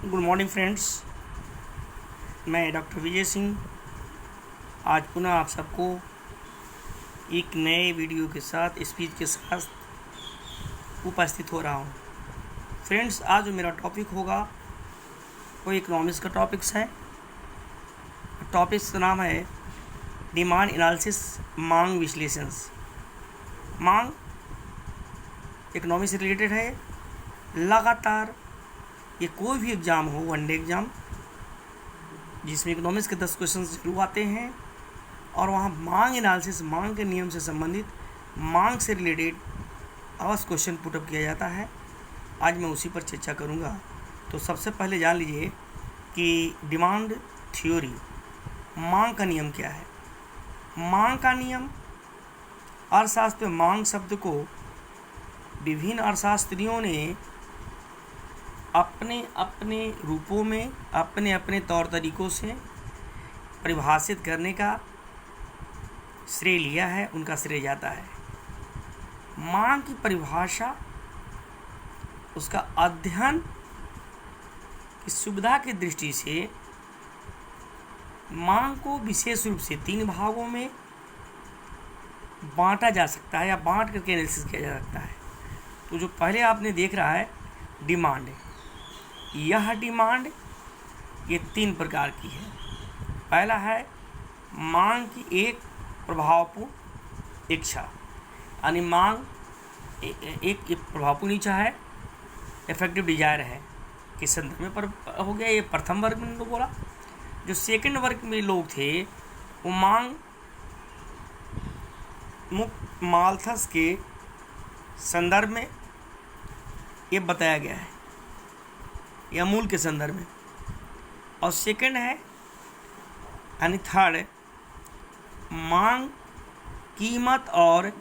Good morning friends, मैं doctor Vijay Singh आज पुनः आप सबको एक नए वीडियो के साथ स्पीच के साथ उपस्थित हो रहा हूँ। फ्रेंड्स, आज जो मेरा टॉपिक होगा वो इकोनॉमिक्स का टॉपिक्स है। टॉपिक्स का नाम है डिमांड एनालिसिस, मांग विश्लेषण। मांग इकोनॉमिक्स से रिलेटेड है। लगातार ये कोई भी एग्ज़ाम हो, वनडे एग्ज़ाम जिसमें इकोनॉमिक्स के 10 क्वेश्चन जरूर आते हैं और वहाँ मांग एनालिसिस, मांग के नियम से संबंधित, मांग से रिलेटेड अवश्य क्वेश्चन पुटअप किया जाता है। आज मैं उसी पर चर्चा करूँगा। तो सबसे पहले जान लीजिए कि डिमांड थ्योरी, मांग का नियम क्या है। मांग का नियम, अर्थशास्त्र में मांग शब्द को विभिन्न अर्थशास्त्रियों ने अपने अपने रूपों में, अपने अपने तौर तरीक़ों से परिभाषित करने का श्रेय लिया है, उनका श्रेय जाता है। मांग की परिभाषा, उसका अध्ययन की सुविधा की दृष्टि से मांग को विशेष रूप से 3 भागों में बांटा जा सकता है या बांट करके एनालिसिस किया जा सकता है। तो जो पहले आपने देख रहा है डिमांड, यह डिमांड ये 3 प्रकार की है। पहला है मांग की एक प्रभावपूर्ण इच्छा, यानी मांग एक प्रभावपूर्ण इच्छा है, इफेक्टिव डिजायर है कि संदर्भ में पर हो गया। ये प्रथम वर्ग में बोला। जो सेकंड वर्ग में लोग थे वो मांग माल्थस के संदर्भ में ये बताया गया है, या मूल के संदर्भ में। और सेकंड है यानी थर्ड, मांग कीमत और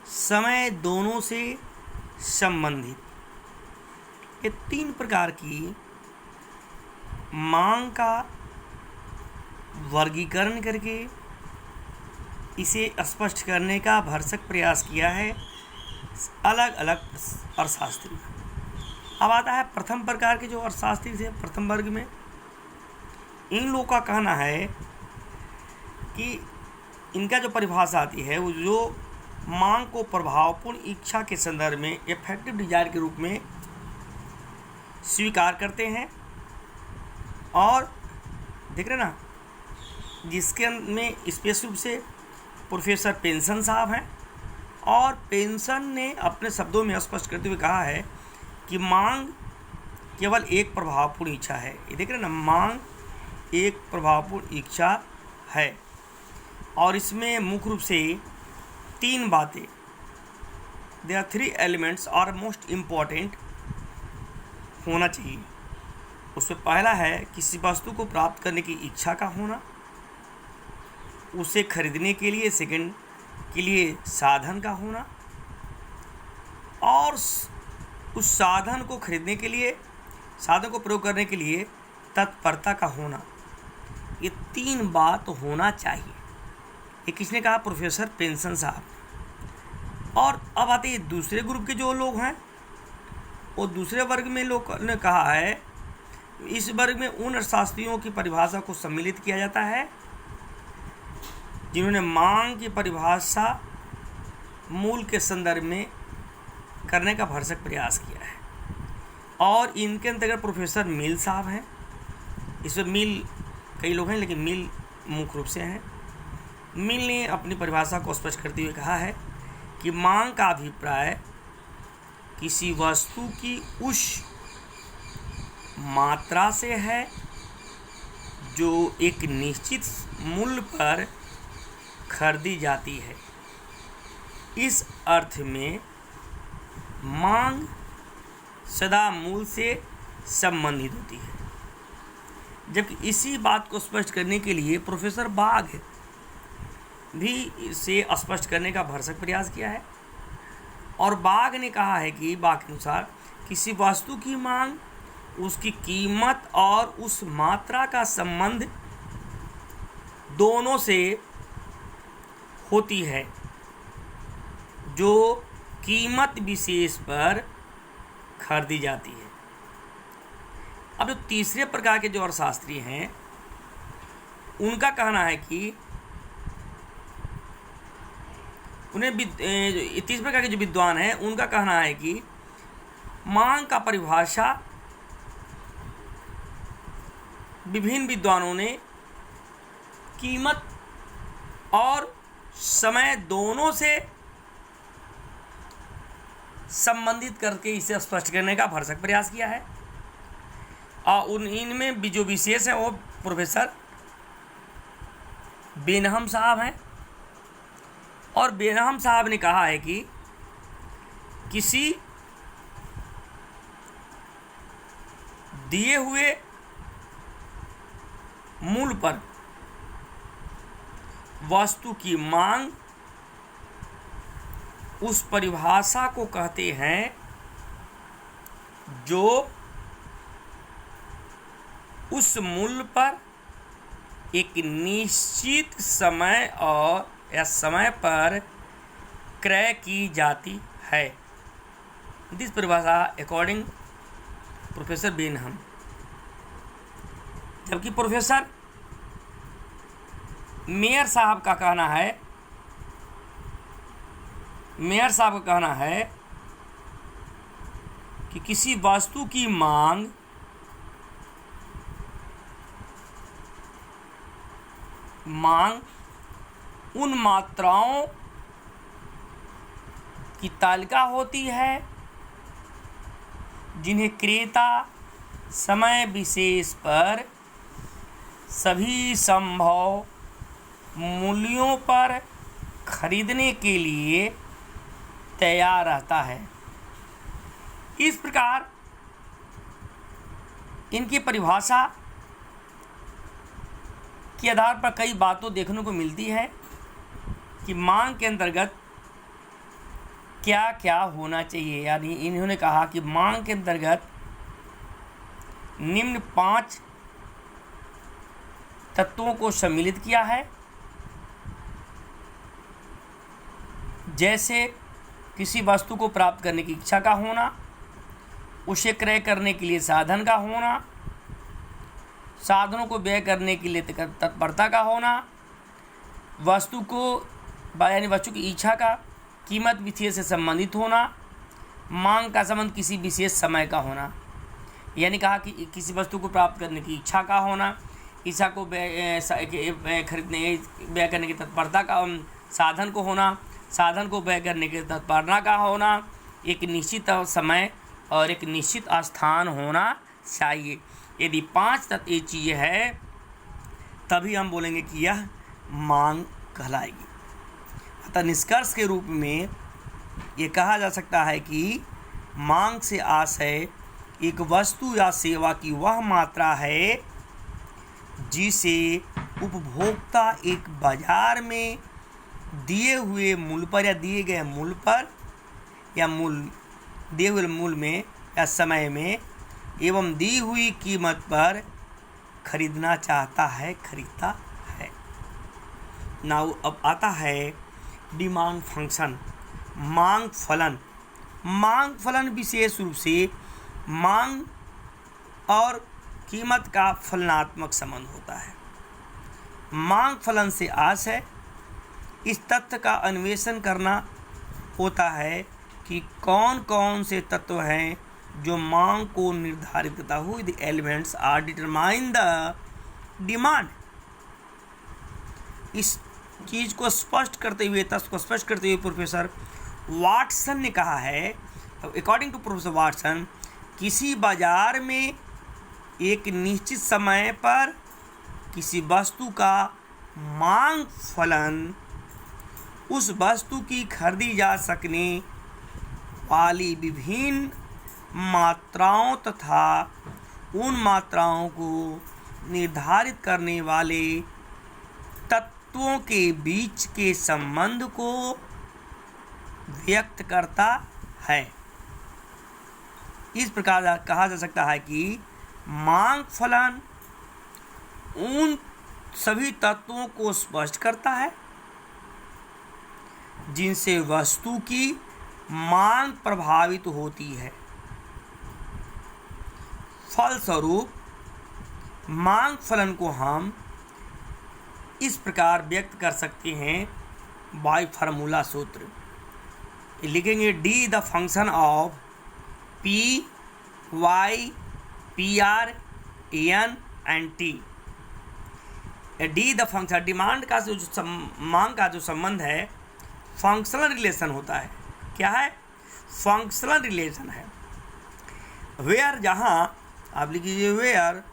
समय दोनों से संबंधित। ये 3 प्रकार की मांग का वर्गीकरण करके इसे स्पष्ट करने का भरसक प्रयास किया है अलग अलग अर्थशास्त्री। अब आता है प्रथम प्रकार के जो अर्थशास्त्री थे प्रथम वर्ग में। इन लोगों का कहना है कि इनका जो परिभाषा आती है वो जो मांग को प्रभावपूर्ण इच्छा के संदर्भ में इफेक्टिव डिजायर के रूप में स्वीकार करते हैं। और देख रहे ना, जिसके में स्पेशल रूप से प्रोफेसर पेंसन साहब हैं। और पेंसन ने अपने शब्दों में स्पष्ट करते हुए कहा है कि मांग केवल एक प्रभावपूर्ण इच्छा है। ये देख रहे ना, मांग एक प्रभावपूर्ण इच्छा है और इसमें मुख्य रूप से 3 बातें, they are 3 elements are most important होना चाहिए। उसमें पहला है किसी वस्तु को प्राप्त करने की इच्छा का होना, उसे खरीदने के लिए सेकंड के लिए साधन का होना, और उस साधन को खरीदने के लिए, साधन को प्रयोग करने के लिए तत्परता का होना। ये 3 बात होना चाहिए। ये किसने कहा? प्रोफेसर पेंसन साहब। और अब आते हैं दूसरे ग्रुप के जो लोग हैं, वो दूसरे वर्ग में लोग ने कहा है, इस वर्ग में उन अर्थशास्त्रियों की परिभाषा को सम्मिलित किया जाता है जिन्होंने मांग की परिभाषा मूल के संदर्भ में करने का भरसक प्रयास किया है। और इनके अंतर्गत प्रोफेसर मिल साहब हैं। इसमें मिल कई लोग हैं लेकिन मिल मुख्य रूप से हैं। मिल ने अपनी परिभाषा को स्पष्ट करते हुए कहा है कि मांग का अभिप्राय किसी वस्तु की उस मात्रा से है जो एक निश्चित मूल्य पर खरीदी जाती है। इस अर्थ में मांग सदा मूल से संबंधित होती है। जबकि इसी बात को स्पष्ट करने के लिए प्रोफेसर बाघ भी इसे स्पष्ट करने का भरसक प्रयास किया है। और बाघ ने कहा है कि बाघ के अनुसार किसी वस्तु की मांग उसकी कीमत और उस मात्रा का संबंध दोनों से होती है जो कीमत विशेष पर खरीदी जाती है। अब जो तीसरे प्रकार के जो अर्थशास्त्री हैं उनका कहना है कि तीसरे प्रकार के जो विद्वान हैं उनका कहना है कि मांग का परिभाषा विभिन्न विद्वानों ने कीमत और समय दोनों से संबंधित करके इसे स्पष्ट करने का भरसक प्रयास किया है। और इनमें जो विशेष है वो प्रोफेसर बेनहम साहब हैं। और बेनहम साहब ने कहा है कि किसी दिए हुए मूल पर वस्तु की मांग उस परिभाषा को कहते हैं जो उस मूल्य पर एक निश्चित समय और या समय पर क्रय की जाती है। दिस परिभाषा अकॉर्डिंग प्रोफेसर बेनहम। जबकि प्रोफेसर मेयर साहब का कहना है कि किसी वस्तु की मांग उन मात्राओं की तालिका होती है जिन्हें क्रेता समय विशेष पर सभी संभव मूल्यों पर खरीदने के लिए तैयार रहता है। इस प्रकार इनकी परिभाषा के आधार पर कई बातों देखने को मिलती है कि मांग के अंतर्गत क्या क्या होना चाहिए। यानी इन्होंने कहा कि मांग के अंतर्गत निम्न 5 तत्वों को सम्मिलित किया है, जैसे किसी वस्तु को प्राप्त करने की इच्छा का होना, उसे क्रय करने के लिए साधन का होना, साधनों को व्यय करने के लिए तत्परता का होना, वस्तु को यानी वस्तु की इच्छा का कीमत विशेष से संबंधित होना, मांग का संबंध किसी विशेष समय का होना। यानी कहा कि किसी वस्तु को प्राप्त करने की इच्छा का होना, इच्छा को खरीदने व्यय करने की तत्परता का, साधन को होना, साधन को व्यय करने की तत्परता का होना, एक निश्चित समय और एक निश्चित स्थान होना चाहिए। यदि 5 तत्व ये चीज़ें है तभी हम बोलेंगे कि यह मांग कहलाएगी। अतः निष्कर्ष के रूप में ये कहा जा सकता है कि मांग से आशय एक वस्तु या सेवा की वह मात्रा है जिसे उपभोक्ता एक बाजार में दिए हुए मूल्य पर या दिए गए मूल्य पर या दिए हुए मूल्य में या समय में एवं दी हुई कीमत पर खरीदना चाहता है, खरीदता है। नाउ अब आता है डिमांड फंक्शन, मांग फलन। मांग फलन विशेष रूप से मांग और कीमत का फलनात्मक संबंध होता है। मांग फलन से आशय इस तथ्य का अन्वेषण करना होता है कि कौन कौन से तत्व हैं जो मांग को निर्धारित करता हुए the elements are determine the demand. इस चीज़ को स्पष्ट करते हुए, तथ्य को स्पष्ट करते हुए प्रोफेसर वाटसन ने कहा है, अकॉर्डिंग टू प्रोफेसर वाटसन, किसी बाजार में एक निश्चित समय पर किसी वस्तु का मांग फलन उस वस्तु की खरीदी जा सकने वाली विभिन्न मात्राओं तथा उन मात्राओं को निर्धारित करने वाले तत्वों के बीच के संबंध को व्यक्त करता है। इस प्रकार कहा जा सकता है कि मांग फलन उन सभी तत्वों को स्पष्ट करता है जिनसे वस्तु की मांग प्रभावित होती है। फलस्वरूप मांग फलन को हम इस प्रकार व्यक्त कर सकते हैं बाय फार्मूला सूत्र। लिखेंगे D the function of P Y P R N and T. D the function, demand का जो मांग का जो संबंध है फंक्शनल रिलेशन होता है। क्या है? फंक्शनल रिलेशन है। वेयर, जहाँ आप लिख लीजिए वेयर,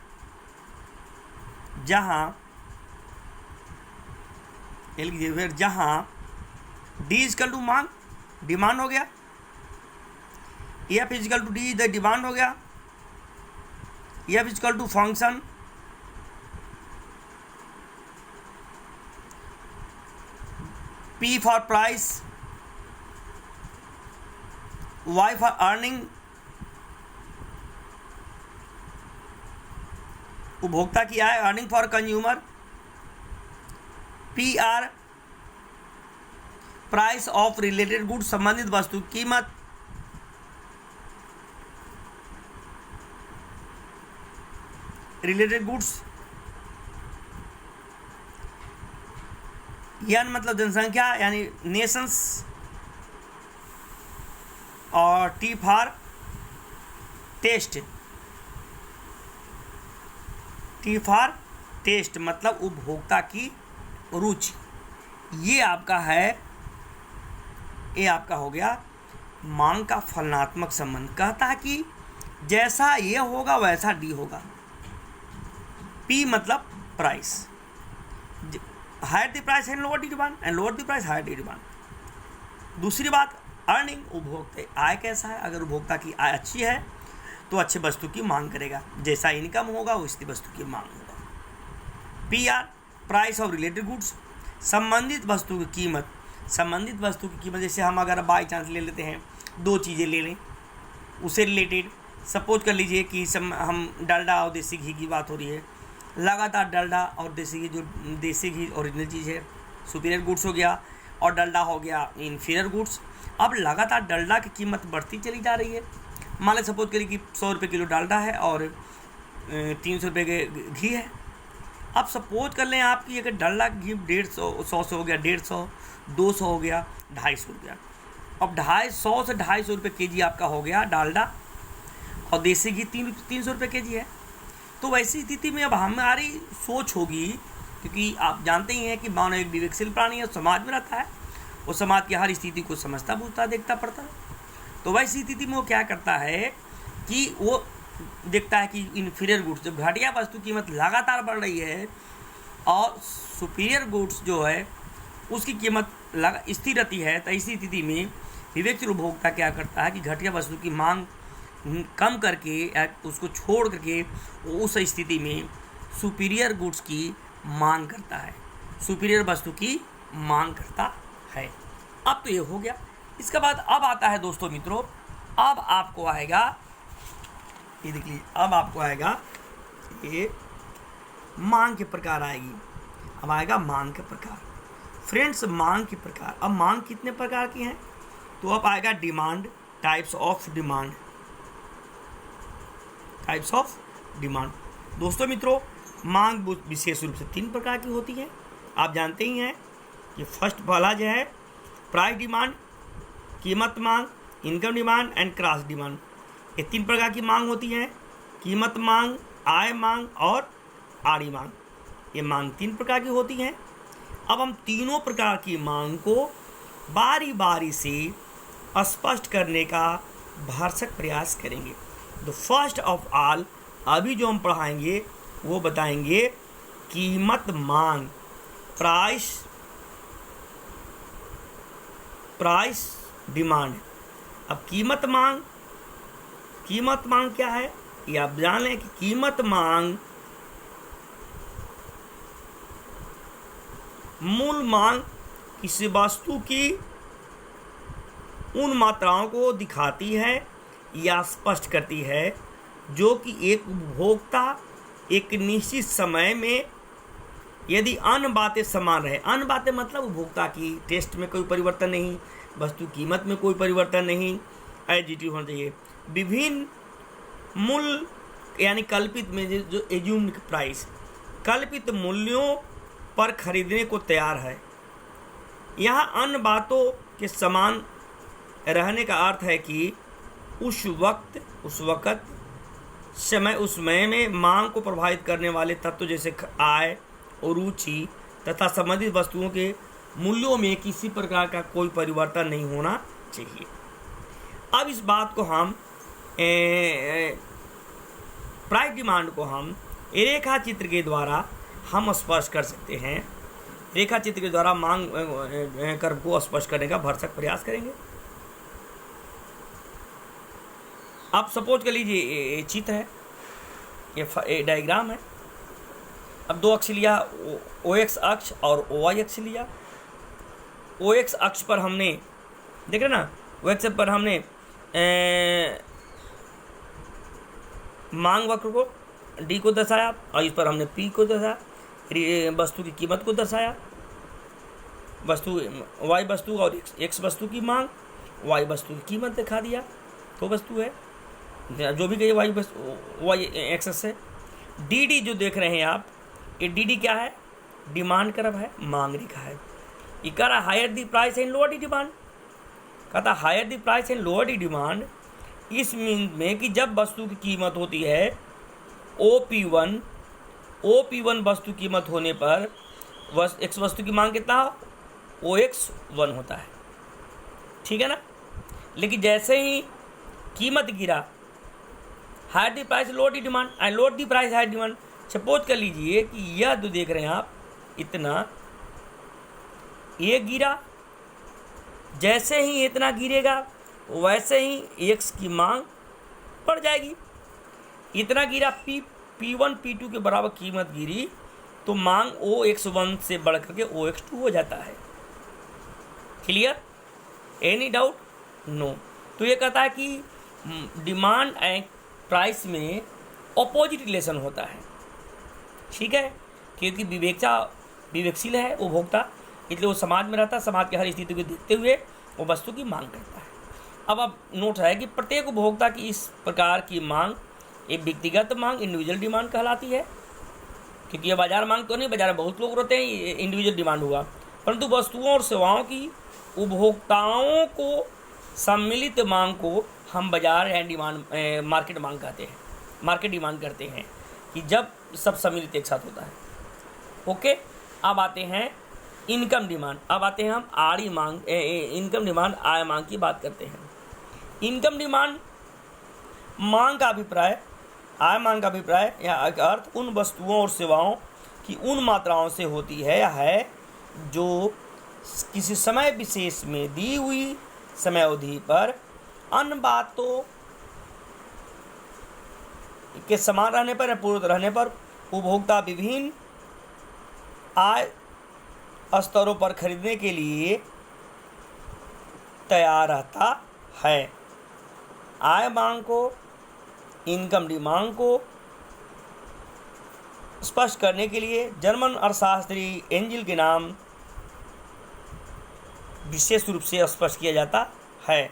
जहाँ लिख लीजिए वेयर, जहाँ डी इजकल टू मांग, डिमांड हो गया, F is equal to D the demand हो गया, F is equal to function, P for price, Y for earning, उपभोक्ता की आय, earning for consumer, PR price of related goods, संबंधित वस्तु कीमत, रिलेटेड गुड्स, एन मतलब जनसंख्या यानी नेशंस, और T for taste, T for taste मतलब उपभोक्ता की रुचि। ये आपका है, ये आपका हो गया मांग का फलनात्मक संबंध। कहता है कि जैसा ये होगा वैसा डी होगा। पी मतलब price, higher the price and lower the demand, and lower the price higher the demand. दूसरी बात अर्निंग, उपभोक्ता आय कैसा है, अगर उपभोक्ता की आय अच्छी है तो अच्छे वस्तु की मांग करेगा, जैसा इनकम होगा वैसी वस्तु की मांग होगा। P R price of related goods, संबंधित वस्तु की कीमत, संबंधित वस्तु की कीमत, जैसे हम अगर बाई चांस ले लेते हैं, दो चीज़ें ले लें उससे रिलेटेड, सपोज कर लीजिए कि हम डालडा और देसी घी की बात हो रही है, लगातार डालडा और देसी घी, जो देसी घी ओरिजिनल चीज़ है सुपीरियर गुड्स हो गया और डालडा हो गया इन्फीरियर गुड्स। अब लगातार डालडा की कीमत बढ़ती चली जा रही है। मान लें सपोज करिए कि 100 रुपये किलो डालडा है और 300 रुपये के घी है। अब सपोज कर लें आपकी अगर डालडा घी 150 से हो गया 150, 200 हो गया, 250 हो गया। अब 250 से 250 रुपये के जी आपका हो गया डालडा, और देसी घी 300 रुपये के जी है। तो वैसी स्थिति में अब हमारी सोच होगी, क्योंकि आप जानते ही हैं कि मानव एक विवेकशील प्राणी है, समाज में रहता है, वो समाज की हर स्थिति को समझता बूझता देखता पड़ता है। तो वैसी स्थिति में वो क्या करता है कि वो देखता है कि इन्फीरियर गुड्स, जब घटिया वस्तु कीमत लगातार बढ़ रही है और सुपीरियर गुड्स जो है उसकी कीमत स्थिर रहती है, तो ऐसी स्थिति में विवेकशील उपभोक्ता क्या करता है कि घटिया वस्तु की मांग कम करके, उसको छोड़ करके उस स्थिति में सुपीरियर गुड्स की मांग करता है, सुपीरियर वस्तु की मांग करता है। अब तो ये हो गया। इसके बाद अब आता है दोस्तों मित्रों, अब आपको आएगा, ये देख लीजिए, अब आपको आएगा ये मांग के प्रकार आएगी। अब आएगा मांग के प्रकार। फ्रेंड्स, मांग के प्रकार, अब मांग कितने प्रकार की हैं? तो अब आएगा demand, types of demand, types of demand. दोस्तों मित्रों, मांग विशेष रूप से 3 प्रकार की होती है। आप जानते ही हैं कि फर्स्ट वाला जो है प्राइस डिमांड, कीमत मांग, income demand and cross demand. ये 3 प्रकार की मांग होती है, कीमत मांग, आय मांग और आड़ी मांग। ये मांग 3 प्रकार की होती हैं। अब हम तीनों प्रकार की मांग को बारी बारी से स्पष्ट करने का भरसक प्रयास करेंगे। द फर्स्ट ऑफ ऑल, अभी जो हम पढ़ाएंगे वो बताएंगे कीमत मांग, प्राइस डिमांड। अब कीमत मांग क्या है ये आप जान लें कि कीमत मांग मूल मांग किसी वस्तु की उन मात्राओं को दिखाती है या स्पष्ट करती है जो कि एक उपभोक्ता एक निश्चित समय में, यदि अन्य बातें समान रहे, अन्य बातें मतलब उपभोक्ता की टेस्ट में कोई परिवर्तन नहीं, वस्तु कीमत में कोई परिवर्तन नहीं, एडिटिव होना चाहिए, विभिन्न मूल यानी कल्पित में जो एज्यूम्ड प्राइस, कल्पित मूल्यों पर खरीदने को तैयार है। यहाँ अन्य बातों के समान रहने का अर्थ है कि उस वक्त उस समय में मांग को प्रभावित करने वाले तत्व जैसे आय और रुचि तथा संबंधित वस्तुओं के मूल्यों में किसी प्रकार का कोई परिवर्तन नहीं होना चाहिए। अब इस बात को हम प्राइस डिमांड को हम रेखा चित्र के द्वारा हम स्पष्ट कर सकते हैं। रेखा चित्र के द्वारा मांग कर्व को स्पष्ट करने का भरसक प्रयास करेंगे। आप सपोज कर लीजिए ये चित्र है, ये डायग्राम है। अब दो अक्ष लिया, OX अक्ष और OY अक्ष लिया। OX अक्ष पर हमने देख रहे ना, OX पर हमने मांग वक्र को D को दर्शाया और इस पर हमने P को दर्शाया, वस्तु की कीमत को दर्शाया। Y वस्तु और X वस्तु की मांग, Y वस्तु की कीमत दिखा दिया। तो वस्तु है जो भी कहिए Y एक्सेस है। DD जो देख रहे हैं आप, ये DD क्या है? डिमांड कर्व है, मांग रेखा है। ये कह रहा higher the price and lower the demand, कहता higher the price and lower the demand. इस मीन में कि जब वस्तु की कीमत होती है OP1 वस्तु कीमत होने पर X वस्तु की मांग कितना OX1 होता है, ठीक है ना। लेकिन जैसे ही कीमत गिरा, higher the price lower the demand and lower the price higher demand. Suppose कर लीजिए कि यह जो देख रहे हैं आप, इतना ये गिरा, जैसे ही इतना गिरेगा वैसे ही X की मांग बढ़ जाएगी। इतना गिरा, P1 P2 के बराबर कीमत गिरी तो मांग OX1 से बढ़ करके OX2 हो जाता है। क्लियर? Any doubt? नो। तो ये कहता है कि डिमांड एंड प्राइस में ऑपोजिट रिलेशन होता है, ठीक है, क्योंकि विवेकशील है उपभोक्ता, इसलिए वो समाज में रहता है, समाज की हर स्थिति को देखते हुए वो वस्तु की मांग करता है। अब नोट है कि प्रत्येक उपभोक्ता की इस प्रकार की मांग एक व्यक्तिगत मांग इंडिविजुअल डिमांड कहलाती है, क्योंकि ये बाजार मांग तो नहीं, बाजार में बहुत लोग रहते हैं, इंडिविजुअल डिमांड हुआ। परंतु वस्तुओं और सेवाओं की उपभोक्ताओं को सम्मिलित मांग को हम बाजार एंड डिमांड मार्केट मांग कहते हैं, मार्केट डिमांड करते हैं, कि जब सब सम्मिलित एक साथ होता है। ओके, अब आते हैं इनकम डिमांड। अब आते हैं हम आड़ी मांग, इनकम डिमांड आय मांग की बात करते हैं। इनकम डिमांड मांग का अभिप्राय, आय मांग का अभिप्राय या अर्थ उन वस्तुओं और सेवाओं की उन मात्राओं से होती है जो किसी समय विशेष में दी हुई समय अवधि पर अन्य बातों के समान रहने पर या पूर्व रहने पर उपभोक्ता विभिन्न आय स्तरों पर खरीदने के लिए तैयार रहता है। आय मांग को, इनकम डिमांड को स्पष्ट करने के लिए जर्मन अर्थशास्त्री एंजिल के नाम विशेष रूप से स्पष्ट किया जाता है।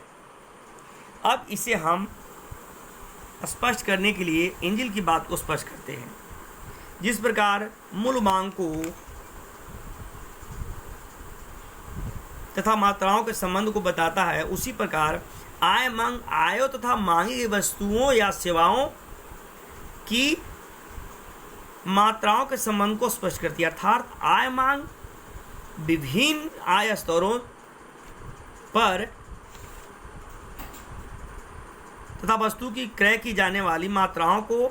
अब इसे हम स्पष्ट करने के लिए एंजिल की बात को स्पष्ट करते हैं। जिस प्रकार मूल मांग को तथा मात्राओं के संबंध को बताता है, उसी प्रकार आय मांग आयों तथा मांगी गई वस्तुओं या सेवाओं की मात्राओं के संबंध को स्पष्ट करती है। अर्थात आय मांग विभिन्न आय स्तरों पर तथा वस्तु की क्रय की जाने वाली मात्राओं को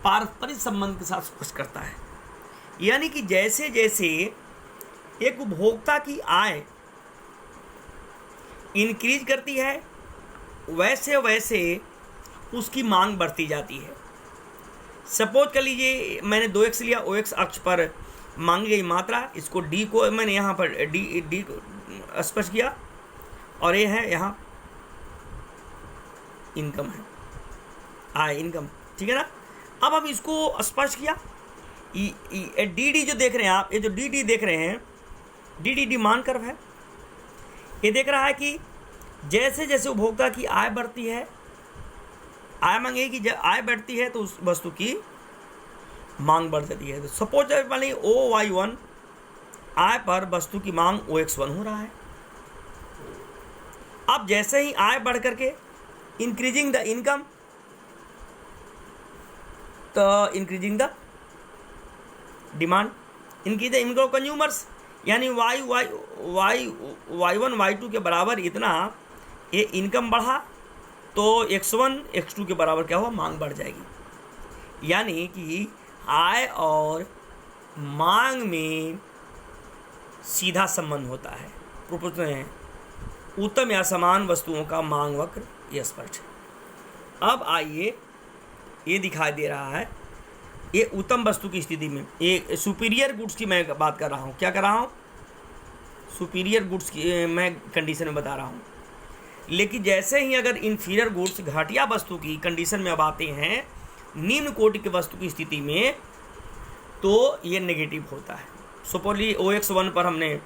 पारस्परिक संबंध के साथ स्पष्ट करता है। यानी कि जैसे जैसे एक उपभोक्ता की आय इंक्रीज करती है, वैसे वैसे उसकी मांग बढ़ती जाती है। सपोज कर लीजिए मैंने 2x लिया, OX अक्ष पर मांगी गई मात्रा, इसको D को मैंने यहाँ पर D स्पष्ट किया, और ये है यहाँ इनकम है, आय इनकम, ठीक है ना। अब हम इसको स्पष्ट किया, DD जो देख रहे हैं आप, ये जो DD देख रहे हैं, DD डिमांड कर्व है। ये देख रहा है कि जैसे जैसे उपभोक्ता की आय बढ़ती है आय मांग ये कि जब आय बढ़ती है तो उस वस्तु की मांग बढ़ जाती है। तो सपोज मान लीजिए OY1 आय पर वस्तु की मांग OX1 हो रहा है। अब जैसे ही आय बढ़ करके इंक्रीजिंग द इनकम, तो increasing the demand, increase the income of consumers, यानी Y1 Y2 के बराबर इतना ये इनकम बढ़ा तो X1 X2 के बराबर क्या हुआ, मांग बढ़ जाएगी। यानी कि आय और मांग में सीधा संबंध होता है, प्रोपोर्शनल है। उत्तम या समान वस्तुओं का मांग वक्र यह स्पष्ट है। अब आइए, ये दिखाई दे रहा है, ये उत्तम वस्तु की स्थिति में, ये सुपीरियर गुड्स की मैं बात कर रहा हूँ। क्या कर रहा हूँ, सुपीरियर गुड्स की मैं कंडीशन में बता रहा हूँ। लेकिन जैसे ही अगर इन्फीरियर गुड्स, घटिया वस्तु की कंडीशन में अब आते हैं निम्न कोटि की वस्तु की स्थिति में, तो ये नेगेटिव होता है। सुपरली OX1 पर हमने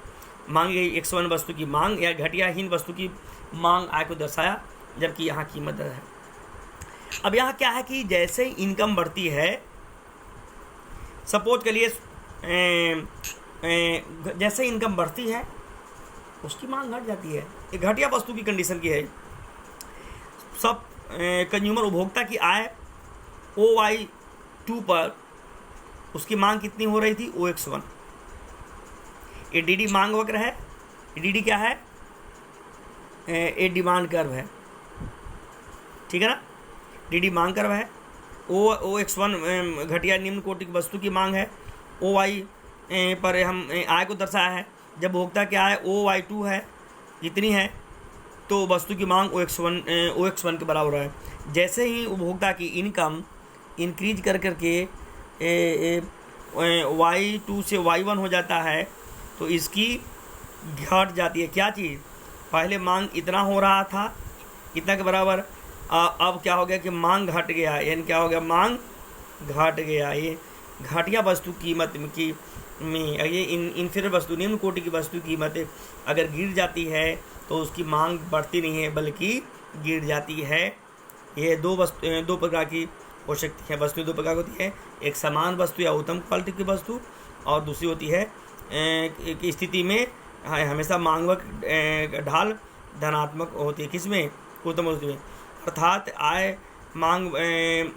मांगी गई X1 वस्तु की मांग या घटियाहीन वस्तु की मांग आय को दर्शाया, जबकि यहाँ कीमत है। अब यहाँ क्या है कि जैसे ही इनकम बढ़ती है, सपोज के लिए जैसे इनकम बढ़ती है उसकी मांग घट जाती है। एक घटिया वस्तु की कंडीशन की है। सब कंज्यूमर उपभोक्ता की आय OY2 पर उसकी मांग कितनी हो रही थी, OX1। ये DD मांग वक्र है। DD क्या है, ये डिमांड कर्व है, ठीक है ना। DD मांग कर्व है। OX1 घटिया निम्न कोटि की वस्तु की मांग है। OY पर हम आय को दर्शाया है। जब उपभोक्ता की आय OY2 है, जितनी है, तो वस्तु की मांग OX1 के बराबर है। जैसे ही उपभोक्ता की इनकम इंक्रीज कर करके Y2 से Y1 हो जाता है, तो इसकी घट जाती है। क्या चीज़, पहले मांग इतना हो रहा था, इतना के बराबर, अब क्या हो गया कि मांग घट गया, यानी क्या हो गया, मांग घट गया। ये घटिया वस्तु कीमत में ये इन्फीरियर वस्तु, निम्न कोटि की वस्तु की कीमत अगर गिर जाती है तो उसकी मांग बढ़ती नहीं है बल्कि गिर जाती है। ये दो प्रकार की हो सकती है वस्तुएं, दो प्रकार की होती है। एक समान वस्तु या उत्तम क्वालिटी की वस्तु, और दूसरी होती है की स्थिति में हमेशा मांग वक्र ढाल धनात्मक होती है। किसमें, उत्तम वस्तु में, अर्थात आय मांग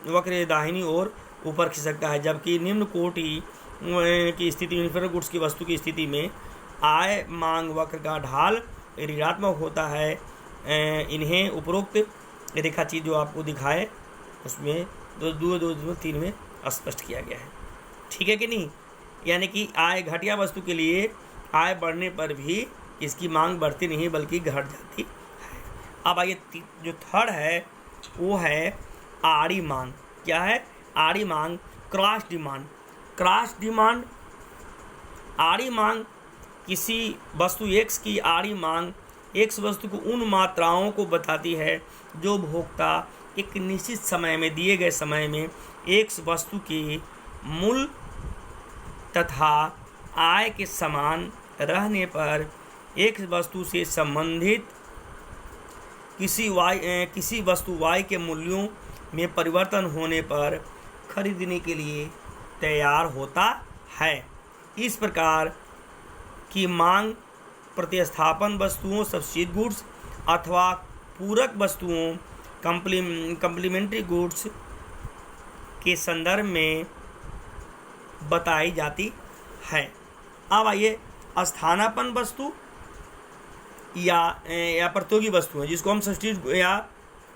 वक्र दाहिनी ओर ऊपर खिसकता है, जबकि निम्न कोटि की स्थिति में, इन्फीरियर गुड्स की वस्तु की स्थिति में आय मांग वक्र का ढाल ऋणात्मक होता है। इन्हें उपरोक्त रेखा चीज जो आपको दिखाए उसमें 2-3 में स्पष्ट किया गया है, ठीक है कि नहीं। यानी कि आय घटिया वस्तु के लिए आय बढ़ने पर भी इसकी मांग बढ़ती नहीं बल्कि घट जाती है। अब आइए, जो थर्ड है वो है आड़ी मांग। क्या है, आड़ी मांग, क्रॉस डिमांड। क्रॉस डिमांड, आड़ी मांग, किसी वस्तु X की आड़ी मांग X वस्तु को उन मात्राओं को बताती है जो भोक्ता एक निश्चित समय में, दिए गए समय में X वस्तु के मूल्य तथा आय के समान रहने पर X वस्तु से संबंधित किसी वस्तु Y के मूल्यों में परिवर्तन होने पर खरीदने के लिए तैयार होता है। इस प्रकार की मांग प्रतिस्थापन वस्तुओं, सब्सिट्यूट गुड्स अथवा पूरक वस्तुओं, कम्प्लीमेंट्री गुड्स के संदर्भ में बताई जाती है। अब आइए, स्थानापन्न वस्तु या प्रतियोगी वस्तु है, जिसको हम सब्सिट्यूट या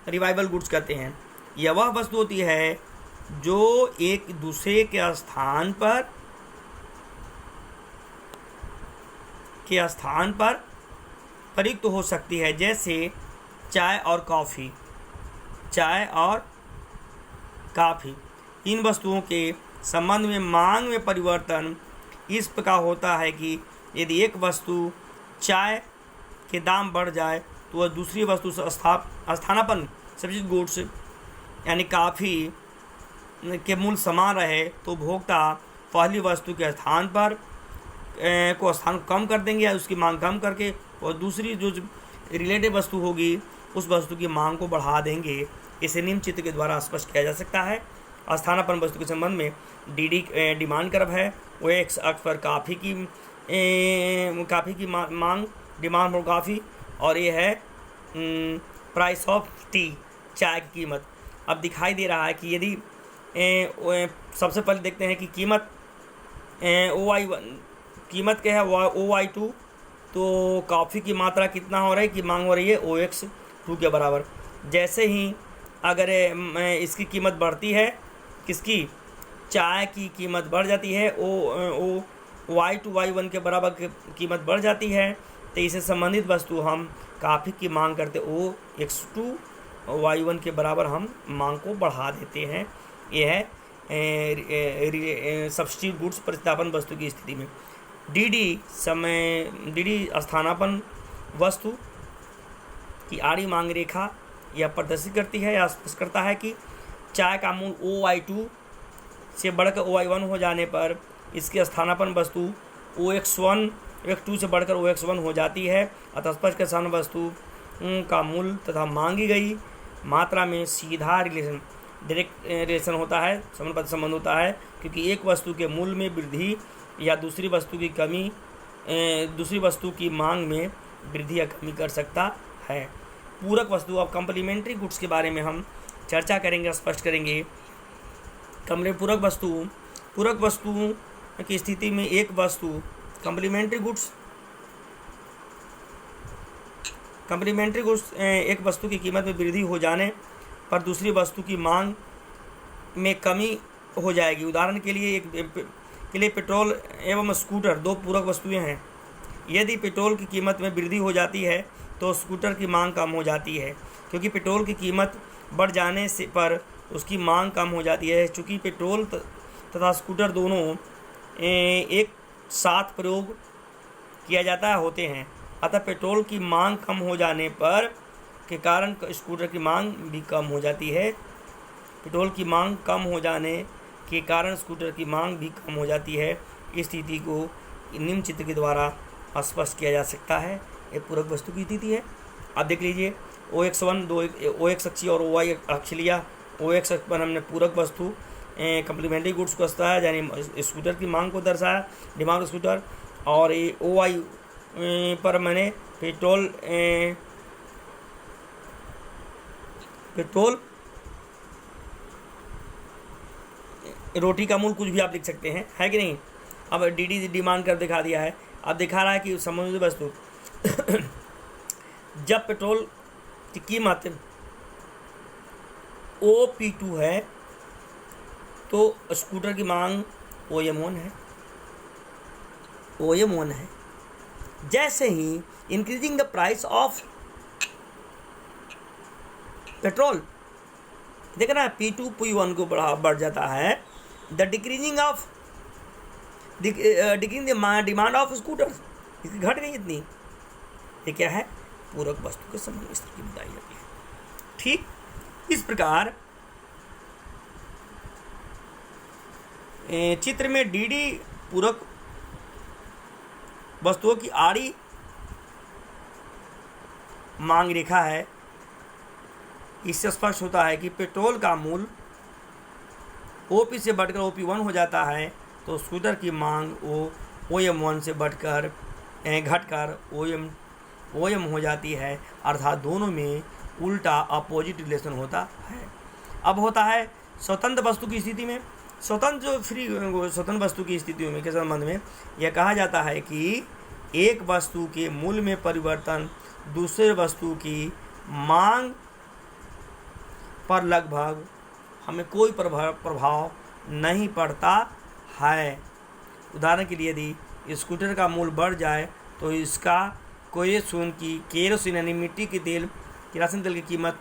रिवाइवल गुड्स कहते हैं। यह वह वस्तु होती है जो एक दूसरे के स्थान पर प्रयुक्त हो सकती है, जैसे चाय और कॉफ़ी। इन वस्तुओं के संबंध में मांग में परिवर्तन इस प्रकार होता है कि यदि एक वस्तु चाय के दाम बढ़ जाए तो वह दूसरी वस्तु से स्थानापन्न सब्सिट्यूट गुड्स यानी कॉफ़ी के मूल्य समान रहे, तो भोक्ता पहली वस्तु के स्थान पर स्थान कम कर देंगे या उसकी मांग कम करके, और दूसरी जो रिलेटिव वस्तु होगी उस वस्तु की मांग को बढ़ा देंगे। इसे निम्न चित्र के द्वारा स्पष्ट किया जा सकता है। स्थानापन्न वस्तु के संबंध में डी डिमांड कर्व है। ओ एक्स अक्ष पर काफ़ी की मांग, डिमांड फॉर कॉफ़ी, और ये है प्राइस ऑफ टी, चाय की कीमत। अब दिखाई दे रहा है कि यदि सबसे पहले देखते हैं कि कीमत OI1 कीमत क्या है, OI2, तो कॉफ़ी की मात्रा कितना हो रही है कि मांग हो रही है OX2 के बराबर। जैसे ही अगर इसकी कीमत बढ़ती है, किसकी, चाय की कीमत बढ़ जाती है, Y2 Y1 के बराबर कीमत बढ़ जाती है, तो इससे संबंधित वस्तु हम कॉफ़ी की मांग करते OX2 Y1 के बराबर हम मांग को बढ़ा देते हैं। यह है सब्स्टिट्यूट गुड्स प्रतिस्थापन वस्तु की स्थिति में। डी स्थानापन्न वस्तु की आड़ी मांग रेखा यह प्रदर्शित करती है या स्पष्ट करता है कि चाय का मूल OI2 से बढ़कर OI1 हो जाने पर इसकी स्थानापन्न वस्तु OX2 से बढ़कर OX1 हो जाती है। अतः स्पष्ट के सामने वस्तु का मूल तथा मांगी गई मात्रा में सीधा डायरेक्ट रिलेशन होता है, समानुपाती संबंध होता है, क्योंकि एक वस्तु के मूल्य में वृद्धि या दूसरी वस्तु की कमी दूसरी वस्तु की मांग में वृद्धि या कमी कर सकता है। पूरक वस्तु, अब कम्प्लीमेंट्री गुड्स के बारे में हम चर्चा करेंगे, स्पष्ट करेंगे। पूरक वस्तु की स्थिति में एक वस्तु कम्प्लीमेंट्री गुड्स एक वस्तु की कीमत में वृद्धि हो जाने पर दूसरी वस्तु की मांग में कमी हो जाएगी। उदाहरण के लिए पेट्रोल एवं स्कूटर दो पूरक वस्तुएं हैं। यदि पेट्रोल की कीमत में वृद्धि हो जाती है तो स्कूटर की मांग कम हो जाती है, क्योंकि पेट्रोल की कीमत बढ़ जाने से पर उसकी मांग कम हो जाती है। चूँकि पेट्रोल तथा स्कूटर दोनों एक साथ प्रयोग किया जाता होते हैं, अतः पेट्रोल की मांग कम हो जाने पर के कारण स्कूटर की मांग भी कम हो जाती है। पेट्रोल की मांग कम हो जाने के कारण स्कूटर की मांग भी कम हो जाती है। इस स्थिति को निम्न चित्र के द्वारा स्पष्ट किया जा सकता है। ये पूरक वस्तु की स्थिति है। अब देख लीजिए, OX1 OX अक्षीय और OY अक्ष लिया। OX अक्ष पर हमने पूरक वस्तु कम्प्लीमेंट्री गुड्स को दर्शाया, यानी स्कूटर की मांग को दर्शाया, डिमांड स्कूटर, और OY पर मैंने पेट्रोल रोटी का मूल, कुछ भी आप लिख सकते हैं, है कि नहीं। अब डी डिमांड कर दिखा दिया है। अब दिखा रहा है कि संबंधित वस्तु जब पेट्रोल की कीमत OP2 है तो स्कूटर की मांग OM1 है। जैसे ही increasing the price of petrol, देखना है P2 P1 को बढ़ जाता है। The decreasing the demand of scooter, इसकी घट गई इतनी। ये क्या है, पूरक वस्तु के संबंध में स्थिति बताई जाती है। ठीक इस प्रकार चित्र में डी पूरक वस्तुओं की आड़ी मांग रेखा है। इससे स्पष्ट होता है कि पेट्रोल का मूल्य OP से बढ़कर OP1 हो जाता है तो स्कूटर की मांग OM1 से घटकर OM हो जाती है, अर्थात दोनों में उल्टा अपोजिट रिलेशन होता है। अब होता है स्वतंत्र वस्तु की स्थिति में। स्वतंत्र वस्तु की स्थितियों में के संबंध में यह कहा जाता है कि एक वस्तु के मूल्य में परिवर्तन दूसरे वस्तु की मांग पर लगभग हमें कोई प्रभाव नहीं पड़ता है। उदाहरण के लिए यदि स्कूटर का मूल्य बढ़ जाए तो इसका केरोसिन यानी मिट्टी के तेल, किरासन तेल की कीमत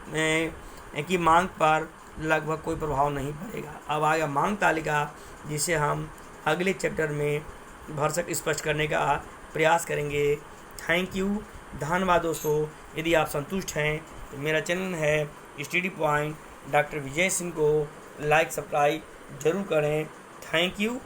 की मांग पर लगभग कोई प्रभाव नहीं पड़ेगा। अब आएगा मांग तालिका, जिसे हम अगले चैप्टर में भरसक स्पष्ट करने का प्रयास करेंगे। थैंक यू, धन्यवाद दोस्तों। यदि आप संतुष्ट हैं तो मेरा चैनल है study point doctor Vijay Singh को लाइक सब्सक्राइब जरूर करें। Thank you.